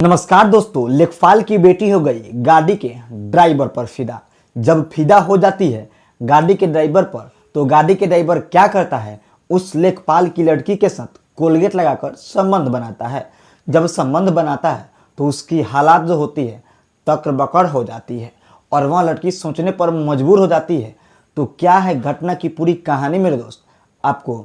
नमस्कार दोस्तों, लेखपाल की बेटी हो गई गाड़ी के ड्राइवर पर फिदा। जब फिदा हो जाती है गाड़ी के ड्राइवर पर तो गाड़ी के ड्राइवर क्या करता है, उस लेखपाल की लड़की के साथ कोलगेट लगाकर संबंध बनाता है। जब संबंध बनाता है तो उसकी हालात जो होती है तकबकड़ हो जाती है और वह लड़की सोचने पर मजबूर हो जाती है। तो क्या है घटना की पूरी कहानी मेरे दोस्त, आपको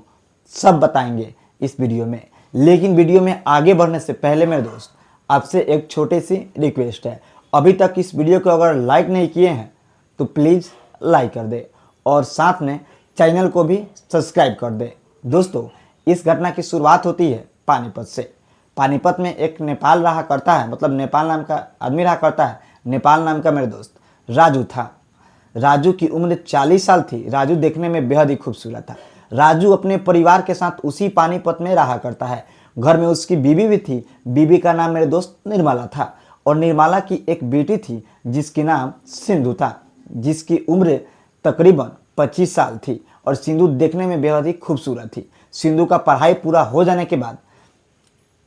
सब बताएंगे इस वीडियो में। लेकिन वीडियो में आगे बढ़ने से पहले मेरे दोस्त आपसे एक छोटी सी रिक्वेस्ट है, अभी तक इस वीडियो को अगर लाइक नहीं किए हैं तो प्लीज़ लाइक कर दे और साथ में चैनल को भी सब्सक्राइब कर दे। दोस्तों, इस घटना की शुरुआत होती है पानीपत से। पानीपत में एक नेपाल रहा करता है, मतलब नेपाल नाम का आदमी रहा करता है। नेपाल नाम का मेरे दोस्त राजू था। राजू की उम्र 40 साल थी। राजू देखने में बेहद ही खूबसूरत था। राजू अपने परिवार के साथ उसी पानीपत में रहा करता है। घर में उसकी बीवी भी थी। बीवी का नाम मेरे दोस्त निर्मला था और निर्मला की एक बेटी थी जिसकी नाम सिंधु था, जिसकी उम्र तकरीबन 25 साल थी और सिंधु देखने में बेहद ही खूबसूरत थी। सिंधु का पढ़ाई पूरा हो जाने के बाद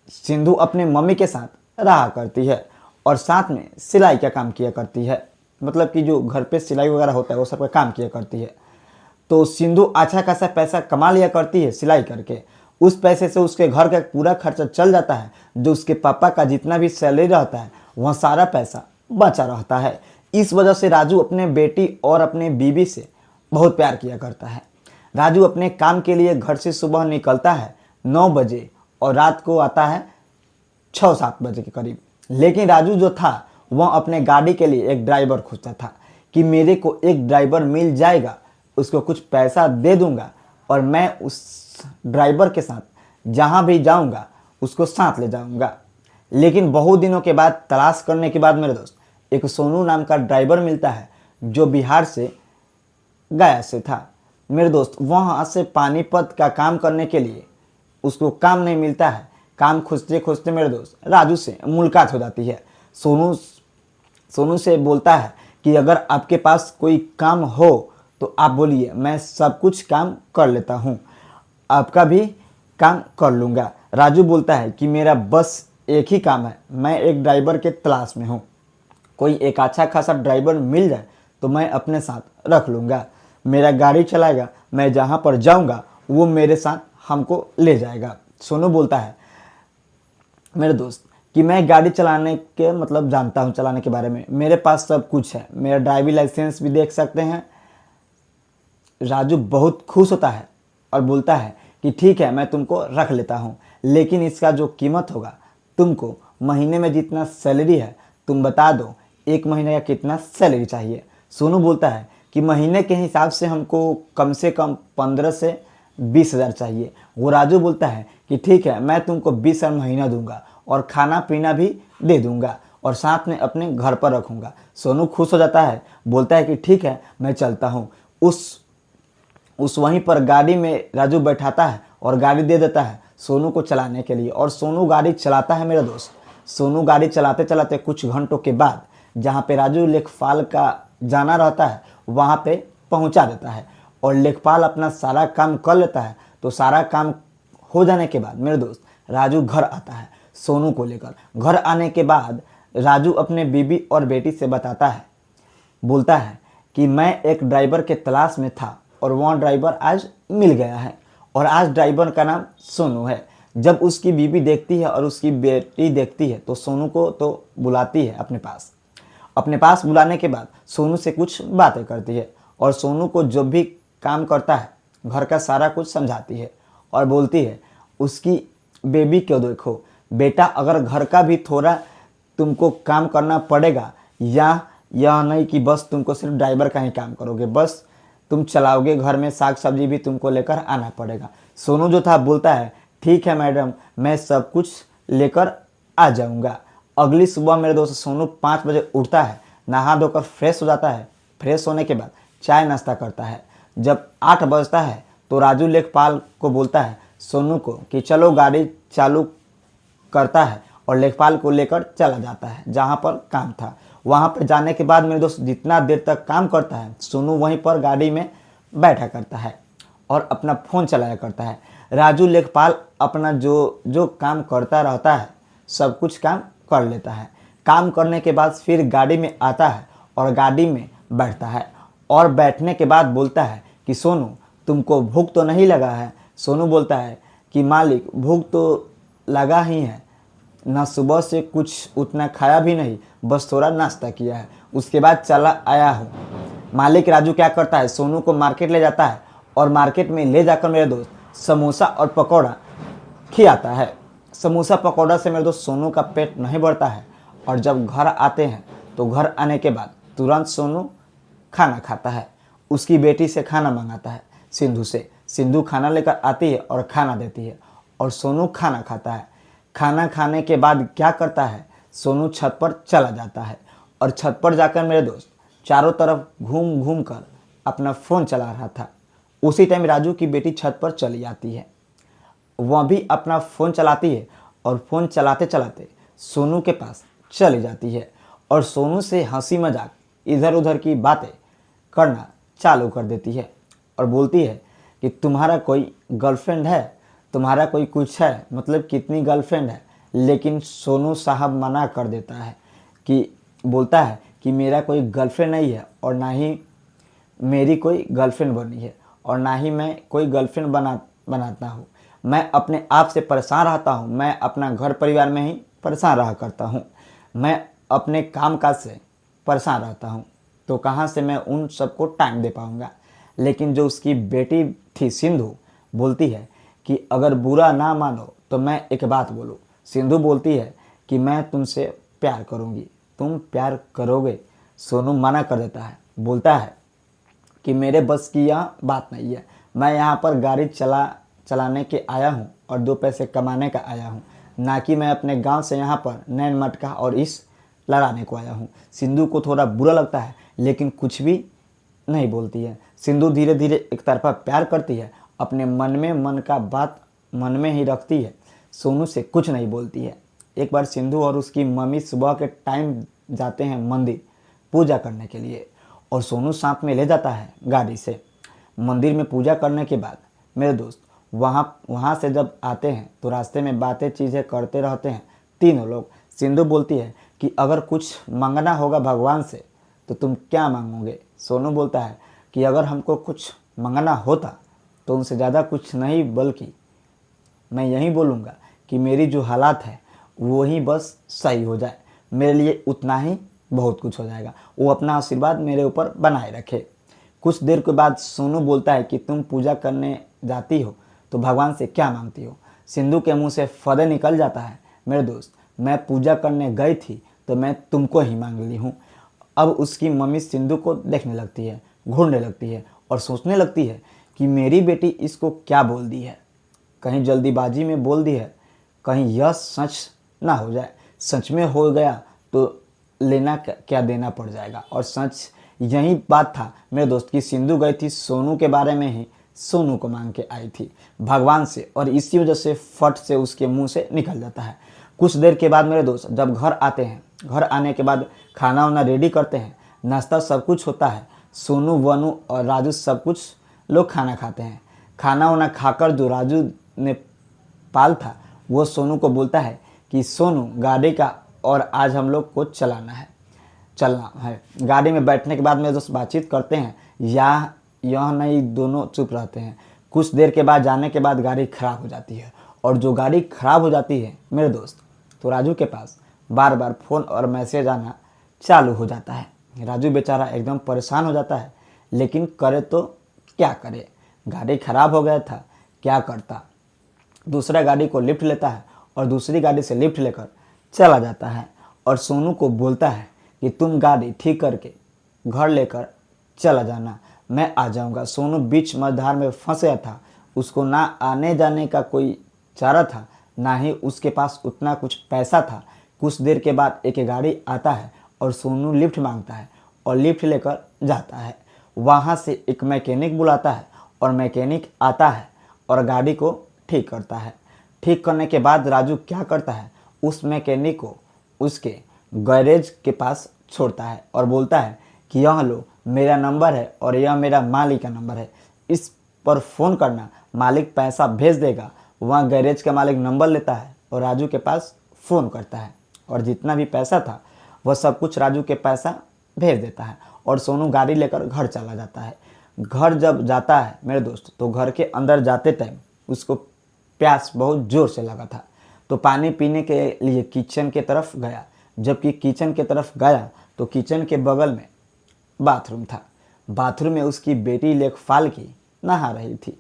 सिंधु अपने मम्मी के साथ रहा करती है और साथ में सिलाई का काम किया करती है, मतलब कि जो घर पे सिलाई वगैरह होता है वो सब का काम किया करती है। तो सिंधु अच्छा खासा पैसा कमा लिया करती है सिलाई करके। उस पैसे से उसके घर का पूरा खर्चा चल जाता है। जो उसके पापा का जितना भी सैलरी रहता है वह सारा पैसा बचा रहता है। इस वजह से राजू अपने बेटी और अपने बीवी से बहुत प्यार किया करता है। राजू अपने काम के लिए घर से सुबह निकलता है 9 बजे और रात को आता है 6-7 बजे के करीब। लेकिन राजू जो था वह अपने गाड़ी के लिए एक ड्राइवर खोजता था कि मेरे को एक ड्राइवर मिल जाएगा, उसको कुछ पैसा दे दूंगा और मैं उस ड्राइवर के साथ जहां भी जाऊंगा उसको साथ ले जाऊंगा। लेकिन बहुत दिनों के बाद तलाश करने के बाद मेरे दोस्त एक सोनू नाम का ड्राइवर मिलता है जो बिहार से गया से था। मेरे दोस्त वहाँ से पानीपत का काम करने के लिए उसको काम नहीं मिलता है। काम खोजते खोजते मेरे दोस्त राजू से मुलाकात हो जाती है। सोनू से बोलता है कि अगर आपके पास कोई काम हो तो आप बोलिए, मैं सब कुछ काम कर लेता हूँ, आपका भी काम कर लूँगा। राजू बोलता है कि मेरा बस एक ही काम है, मैं एक ड्राइवर के तलाश में हूँ। कोई एक अच्छा खासा ड्राइवर मिल जाए तो मैं अपने साथ रख लूँगा, मेरा गाड़ी चलाएगा, मैं जहाँ पर जाऊँगा वो मेरे साथ हमको ले जाएगा। सोनू बोलता है मेरे दोस्त कि मैं गाड़ी चलाने के मतलब जानता हूँ, चलाने के बारे में मेरे पास सब कुछ है, मेरा ड्राइविंग लाइसेंस भी देख सकते हैं। राजू बहुत खुश होता है और बोलता है कि ठीक है, मैं तुमको रख लेता हूँ, लेकिन इसका जो कीमत होगा, तुमको महीने में जितना सैलरी है तुम बता दो, एक महीने का कितना सैलरी चाहिए। सोनू बोलता है कि महीने के हिसाब से हमको कम से कम 15 से 20 हज़ार चाहिए। वो राजू बोलता है कि ठीक है, मैं तुमको 20 हज़ार महीना दूंगा और खाना पीना भी दे दूंगा और साथ में अपने घर पर रखूँगा। सोनू खुश हो जाता है, बोलता है कि ठीक है, मैं चलता हूँ। उस वहीं पर गाड़ी में राजू बैठाता है और गाड़ी दे देता है सोनू को चलाने के लिए और सोनू गाड़ी चलाता है मेरा दोस्त। सोनू गाड़ी चलाते चलाते कुछ घंटों के बाद जहाँ पे राजू लेखपाल का जाना रहता है वहाँ पे पहुँचा देता है और लेखपाल अपना सारा काम कर लेता है। तो सारा काम हो जाने के बाद मेरे दोस्त राजू घर आता है सोनू को लेकर। घर आने के बाद राजू अपने बीवी और बेटी से बताता है, बोलता है कि मैं एक ड्राइवर के तलाश में था और वह ड्राइवर आज मिल गया है और आज ड्राइवर का नाम सोनू है। जब उसकी बीवी देखती है और उसकी बेटी देखती है तो सोनू को तो बुलाती है अपने पास बुलाने के बाद सोनू से कुछ बातें करती है और सोनू को जो भी काम करता है घर का सारा कुछ समझाती है और बोलती है उसकी बेबी को देखो बेटा, अगर घर का भी थोड़ा तुमको काम करना पड़ेगा, या यह नहीं कि बस तुमको सिर्फ ड्राइवर का ही काम करोगे, बस तुम चलाओगे, घर में साग सब्जी भी तुमको लेकर आना पड़ेगा। सोनू जो था बोलता है ठीक है मैडम, मैं सब कुछ लेकर आ जाऊंगा। अगली सुबह मेरे दोस्त सोनू 5 बजे उठता है, नहा धोकर फ्रेश हो जाता है। फ्रेश होने के बाद चाय नाश्ता करता है। जब 8 बजता है तो राजू लेखपाल को बोलता है सोनू को कि चलो गाड़ी चालू करता है और लेखपाल को लेकर चला जाता है जहाँ पर काम था। वहाँ पर जाने के बाद मेरे दोस्त जितना देर तक काम करता है सोनू वहीं पर गाड़ी में बैठा करता है और अपना फ़ोन चलाया करता है। राजू लेखपाल अपना जो काम करता रहता है सब कुछ काम कर लेता है। काम करने के बाद फिर गाड़ी में आता है और गाड़ी में बैठता है और बैठने के बाद बोलता है कि सोनू तुमको भूख तो नहीं लगा है। सोनू बोलता है कि मालिक भूख तो लगा ही है, ना सुबह से कुछ उतना खाया भी नहीं, बस थोड़ा नाश्ता किया है, उसके बाद चला आया हूँ। मालिक राजू क्या करता है, सोनू को मार्केट ले जाता है और मार्केट में ले जाकर मेरे दोस्त समोसा और पकौड़ा खिलाता है। समोसा पकौड़ा से मेरे दोस्त सोनू का पेट नहीं भरता है और जब घर आते हैं तो घर आने के बाद तुरंत सोनू खाना खाता है। उसकी बेटी से खाना मंगाता है, सिंधु से। सिंधु खाना लेकर आती है और खाना देती है और सोनू खाना खाता है। खाना खाने के बाद क्या करता है, सोनू छत पर चला जाता है और छत पर जाकर मेरे दोस्त चारों तरफ घूम घूम कर अपना फ़ोन चला रहा था। उसी टाइम राजू की बेटी छत पर चली आती है, वह भी अपना फ़ोन चलाती है और फ़ोन चलाते चलाते सोनू के पास चली जाती है और सोनू से हंसी मजाक इधर उधर की बातें करना चालू कर देती है और बोलती है कि तुम्हारा कोई गर्लफ्रेंड है, तुम्हारा कोई कुछ है, मतलब कितनी गर्लफ्रेंड है। लेकिन सोनू साहब मना कर देता है कि बोलता है कि मेरा कोई गर्लफ्रेंड नहीं है और ना ही मेरी कोई गर्लफ्रेंड बनी है और ना ही मैं कोई गर्लफ्रेंड बनाता हूँ। मैं अपने आप से परेशान रहता हूँ, मैं अपना घर परिवार में ही परेशान रहा करता हूँ, मैं अपने काम काज से परेशान रहता हूँ, तो कहाँ से मैं उन सबको टाइम दे पाऊँगा। लेकिन जो उसकी बेटी थी सिंधु बोलती है कि अगर बुरा ना मानो तो मैं एक बात बोलूँ। सिंधु बोलती है कि मैं तुमसे प्यार करूँगी, तुम प्यार करोगे। सोनू मना कर देता है, बोलता है कि मेरे बस की यह बात नहीं है, मैं यहाँ पर गाड़ी चलाने के आया हूँ और 2 पैसे कमाने का आया हूँ, ना कि मैं अपने गांव से यहाँ पर नैन मटका और इस लड़ाने को आया हूँ। सिंधु को थोड़ा बुरा लगता है लेकिन कुछ भी नहीं बोलती है। सिंधु धीरे धीरे एक तरफा प्यार करती है, अपने मन में मन का बात मन में ही रखती है, सोनू से कुछ नहीं बोलती है। एक बार सिंधु और उसकी मम्मी सुबह के टाइम जाते हैं मंदिर पूजा करने के लिए और सोनू साथ में ले जाता है गाड़ी से। मंदिर में पूजा करने के बाद मेरे दोस्त वहाँ से जब आते हैं तो रास्ते में बातें चीज़ें करते रहते हैं तीनों लोग। सिंधु बोलती है कि अगर कुछ मांगना होगा भगवान से तो तुम क्या मांगोगे। सोनू बोलता है कि अगर हमको कुछ मांगना होता तो उनसे ज़्यादा कुछ नहीं, बल्कि मैं यही बोलूँगा कि मेरी जो हालात है वो ही बस सही हो जाए, मेरे लिए उतना ही बहुत कुछ हो जाएगा। वो अपना आशीर्वाद मेरे ऊपर बनाए रखे। कुछ देर के बाद सोनू बोलता है कि तुम पूजा करने जाती हो तो भगवान से क्या मांगती हो। सिंधु के मुंह से फदे निकल जाता है, मेरे दोस्त मैं पूजा करने गई थी तो मैं तुमको ही मांग ली हूँ। अब उसकी मम्मी सिंधु को देखने लगती है, घूरने लगती है और सोचने लगती है कि मेरी बेटी इसको क्या बोल दी है, कहीं जल्दीबाजी में बोल दी है, कहीं यह सच ना हो जाए। सच में हो गया तो लेना क्या देना पड़ जाएगा। और सच यही बात था मेरे दोस्त की सिंधु गई थी सोनू के बारे में ही सोनू को मांग के आई थी भगवान से, और इसी वजह से फट से उसके मुंह से निकल जाता है। कुछ देर के बाद मेरे दोस्त जब घर आते हैं, घर आने के बाद खाना वाना रेडी करते हैं, नाश्ता सब कुछ होता है। सोनू वनू और राजू सब कुछ लोग खाना खाते हैं। खाना वाना खाकर जो राजू ने पाल था वो सोनू को बोलता है कि सोनू गाड़ी का और आज हम लोग को चलना है। गाड़ी में बैठने के बाद मेरे दोस्त बातचीत करते हैं, यह नहीं, दोनों चुप रहते हैं। कुछ देर के बाद जाने के बाद गाड़ी ख़राब हो जाती है और जो गाड़ी ख़राब हो जाती है मेरे दोस्त तो राजू के पास बार बार फ़ोन और मैसेज आना चालू हो जाता है। राजू बेचारा एकदम परेशान हो जाता है, लेकिन करे तो क्या करे, गाड़ी ख़राब हो गया था, क्या करता। दूसरा गाड़ी को लिफ्ट लेता है और दूसरी गाड़ी से लिफ्ट लेकर चला जाता है और सोनू को बोलता है कि तुम गाड़ी ठीक करके घर लेकर चला जाना, मैं आ जाऊंगा। सोनू बीच मझधार में फंस गया था, उसको ना आने जाने का कोई चारा था, ना ही उसके पास उतना कुछ पैसा था। कुछ देर के बाद एक गाड़ी आता है और सोनू लिफ्ट मांगता है और लिफ्ट लेकर जाता है। वहाँ से एक मैकेनिक बुलाता है और मैकेनिक आता है और गाड़ी को ठीक करता है। ठीक करने के बाद राजू क्या करता है, उस मैकेनिक को उसके गैरेज के पास छोड़ता है और बोलता है कि यह लो मेरा नंबर है और यह मेरा मालिक का नंबर है, इस पर फ़ोन करना, मालिक पैसा भेज देगा। वहाँ गैरेज का मालिक नंबर लेता है और राजू के पास फ़ोन करता है। और जितना भी पैसा था वह सब कुछ राजू के पैसा भेज देता है और सोनू गाड़ी लेकर घर चला जाता है। घर जब जाता है मेरे दोस्त तो घर के अंदर जाते टाइम उसको प्यास बहुत ज़ोर से लगा था, तो पानी पीने के लिए किचन के तरफ गया। जबकि किचन के तरफ गया तो किचन के बगल में बाथरूम था। बाथरूम में उसकी बेटी लेखपाल की नहा रही थी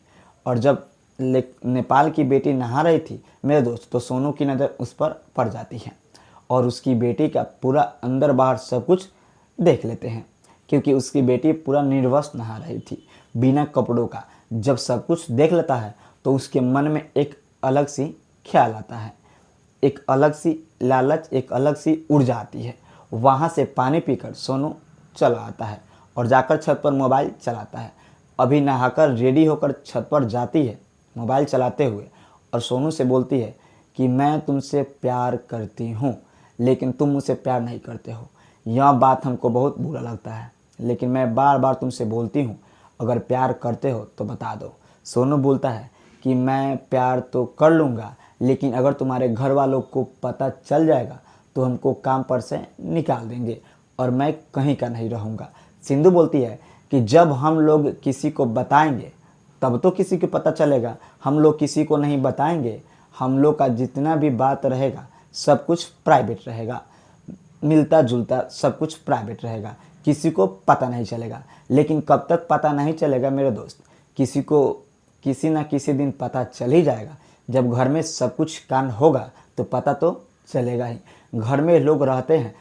और जब नेपाल की बेटी नहा रही थी मेरे दोस्त तो सोनू की नज़र उस पर पड़ जाती है और उसकी बेटी का पूरा अंदर बाहर सब कुछ देख लेते हैं, क्योंकि उसकी बेटी पूरा निर्वस्त्र नहा रही थी बिना कपड़ों का। जब सब कुछ देख लेता है तो उसके मन में एक अलग सी ख्याल आता है, एक अलग सी लालच, एक अलग सी ऊर्जा आती है। वहाँ से पानी पीकर सोनू चला आता है और जाकर छत पर मोबाइल चलाता है। अभी नहाकर रेडी होकर छत पर जाती है मोबाइल चलाते हुए और सोनू से बोलती है कि मैं तुमसे प्यार करती हूँ लेकिन तुम मुझसे प्यार नहीं करते हो। यह बात हमको बहुत बुरा लगता है लेकिन मैं बार बार तुमसे बोलती हूँ, अगर प्यार करते हो तो बता दो। सोनू बोलता है कि मैं प्यार तो कर लूँगा लेकिन अगर तुम्हारे घर वालों को पता चल जाएगा तो हमको काम पर से निकाल देंगे और मैं कहीं का नहीं रहूँगा। सिंधु बोलती है कि जब हम लोग किसी को बताएंगे तब तो किसी को पता चलेगा, हम लोग किसी को नहीं बताएंगे। हम लोग का जितना भी बात रहेगा सब कुछ प्राइवेट रहेगा, मिलता जुलता सब कुछ प्राइवेट रहेगा, किसी को पता नहीं चलेगा। लेकिन कब तक पता नहीं चलेगा मेरे दोस्त, किसी को किसी ना किसी दिन पता चल ही जाएगा। जब घर में सब कुछ कांड होगा तो पता तो चलेगा ही। घर में लोग रहते हैं,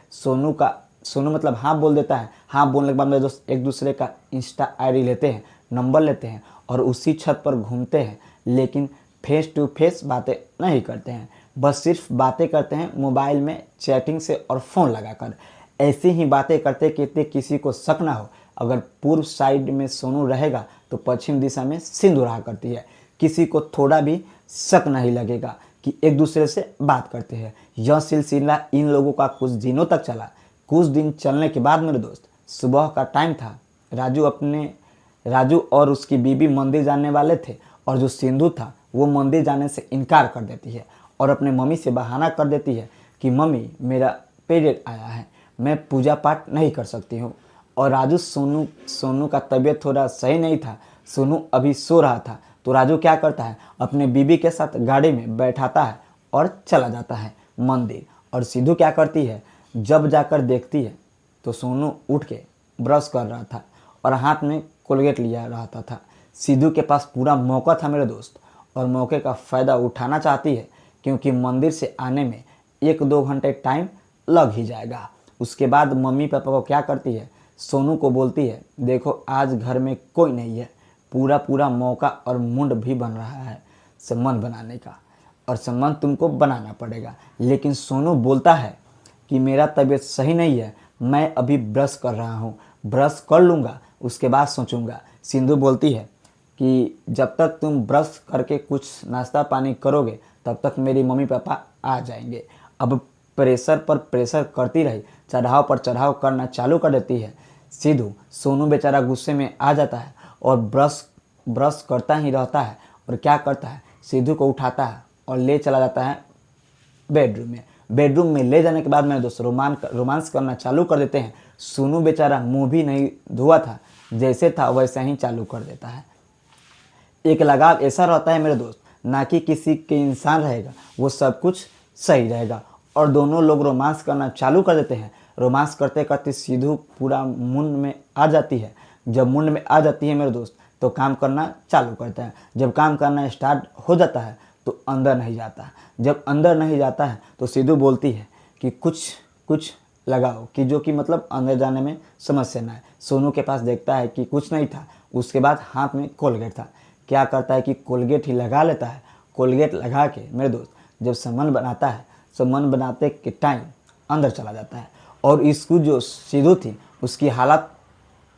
सोनू मतलब हाँ बोल देता है। हाँ बोलने के बाद मेरे दोस्त एक दूसरे का इंस्टा आईडी लेते हैं, नंबर लेते हैं और उसी छत पर घूमते हैं, लेकिन फेस टू फेस बातें नहीं करते हैं, बस सिर्फ बातें करते हैं मोबाइल में चैटिंग से और फ़ोन लगाकर। ऐसी ही बातें करते करते किसी को शक ना हो, अगर पूर्व साइड में सोनू रहेगा तो पश्चिम दिशा में सिंधु रहा करती है। किसी को थोड़ा भी शक नहीं लगेगा कि एक दूसरे से बात करते हैं। यह सिलसिला इन लोगों का कुछ दिनों तक चला। कुछ दिन चलने के बाद मेरे दोस्त सुबह का टाइम था, राजू और उसकी बीबी मंदिर जाने वाले थे और जो सिंधु था वो मंदिर जाने से इनकार कर देती है और अपने मम्मी से बहाना कर देती है कि मम्मी मेरा पीरियड आया है, मैं पूजा पाठ नहीं कर सकती हूँ। और राजू सोनू का तबीयत थोड़ा सही नहीं था, सोनू अभी सो रहा था, तो राजू क्या करता है अपने बीबी के साथ गाड़ी में बैठाता है और चला जाता है मंदिर। और सिंधु क्या करती है, जब जाकर देखती है तो सोनू उठ के ब्रश कर रहा था और हाथ में कोलगेट लिया रहता था। सिंधु के पास पूरा मौका था मेरे दोस्त और मौके का फ़ायदा उठाना चाहती है, क्योंकि मंदिर से आने में 1-2 घंटे टाइम लग ही जाएगा। उसके बाद मम्मी पापा को क्या करती है, सोनू को बोलती है देखो आज घर में कोई नहीं है, पूरा मौका और मुंड भी बन रहा है संबंध बनाने का और संबंध तुमको बनाना पड़ेगा। लेकिन सोनू बोलता है कि मेरा तबीयत सही नहीं है, मैं अभी ब्रश कर रहा हूँ, ब्रश कर लूँगा उसके बाद सोचूंगा। सिंधु बोलती है कि जब तक तुम ब्रश करके कुछ नाश्ता पानी करोगे तब तक मेरी मम्मी पापा आ जाएंगे। अब प्रेशर पर प्रेशर करती रही, चढ़ाव पर चढ़ाव करना चालू कर देती है सिंधु। सोनू बेचारा गुस्से में आ जाता है और ब्रश करता ही रहता है और क्या करता है, सिंधु को उठाता है और ले चला जाता है बेडरूम में ले जाने के बाद मेरे दोस्त रोमांस करना चालू कर देते हैं। सोनू बेचारा मुंह भी नहीं धोआ था, जैसे था वैसा ही चालू कर देता है। एक लगाव ऐसा रहता है मेरे दोस्त, ना कि किसी के इंसान रहेगा, वो सब कुछ सही रहेगा और दोनों लोग रोमांस करना चालू कर देते हैं। रोमांस करते करते सिंधु पूरा मुंड में आ जाती है। जब मुंड में आ जाती है मेरे दोस्त तो काम करना चालू करता है। जब काम करना स्टार्ट हो जाता है तो अंदर नहीं जाता। जब अंदर नहीं जाता है तो सिंधु बोलती है कि कुछ लगाओ, कि जो कि मतलब अंदर जाने में समस्या ना है। सोनू के पास देखता है कि कुछ नहीं था, उसके बाद हाथ में कोलगेट था। क्या करता है कि कोलगेट ही लगा लेता है। कोलगेट लगा के मेरे दोस्त जब संबंध बनाता है, संबंध बनाते के टाइम अंदर चला जाता है और इसको जो सिंधु थी उसकी हालत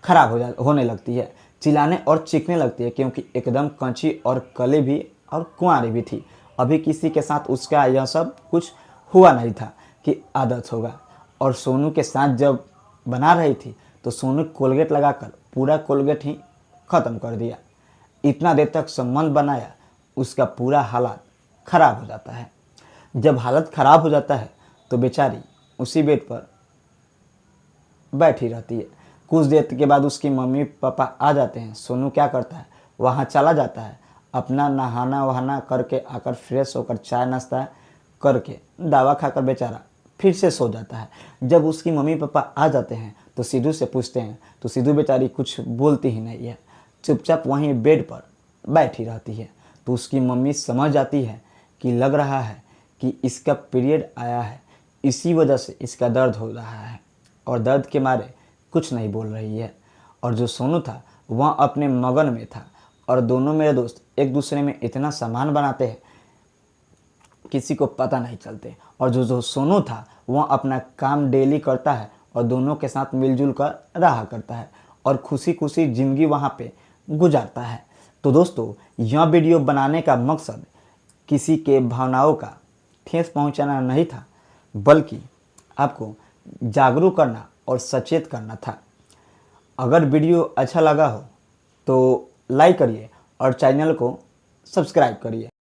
खराब होने लगती है, चिल्लाने और चीखने लगती है, क्योंकि एकदम कंची और कली भी और कुंवारी भी थी। अभी किसी के साथ उसका यह सब कुछ हुआ नहीं था कि आदत होगा। और सोनू के साथ जब बना रही थी तो सोनू कोलगेट लगाकर पूरा कोलगेट ही ख़त्म कर दिया। इतना देर तक संबंध बनाया, उसका पूरा हालत ख़राब हो जाता है। जब हालत ख़राब हो जाता है तो बेचारी उसी बेड पर बैठी रहती है। कुछ देर के बाद उसकी मम्मी पापा आ जाते हैं। सोनू क्या करता है, वहाँ चला जाता है, अपना नहाना वहाना करके आकर फ्रेश होकर चाय नाश्ता करके दवा खाकर बेचारा फिर से सो जाता है। जब उसकी मम्मी पापा आ जाते हैं तो सिद्धू से पूछते हैं तो सिद्धू बेचारी कुछ बोलती ही नहीं है, चुपचाप वहीं बेड पर बैठी रहती है। तो उसकी मम्मी समझ जाती है कि लग रहा है कि इसका पीरियड आया है, इसी वजह से इसका दर्द हो रहा है और दर्द के मारे कुछ नहीं बोल रही है। और जो सोनू था वह अपने मगन में था और दोनों मेरे दोस्त एक दूसरे में इतना सामान बनाते हैं किसी को पता नहीं चलते। और जो सोनू था वह अपना काम डेली करता है और दोनों के साथ मिलजुल कर रहा करता है और खुशी खुशी ज़िंदगी वहाँ पे गुजारता है। तो दोस्तों, यह वीडियो बनाने का मकसद किसी के भावनाओं का ठेस पहुँचाना नहीं था, बल्कि आपको जागरूक करना और सचेत करना था। अगर वीडियो अच्छा लगा हो तो लाइक करिए और चैनल को सब्सक्राइब करिए।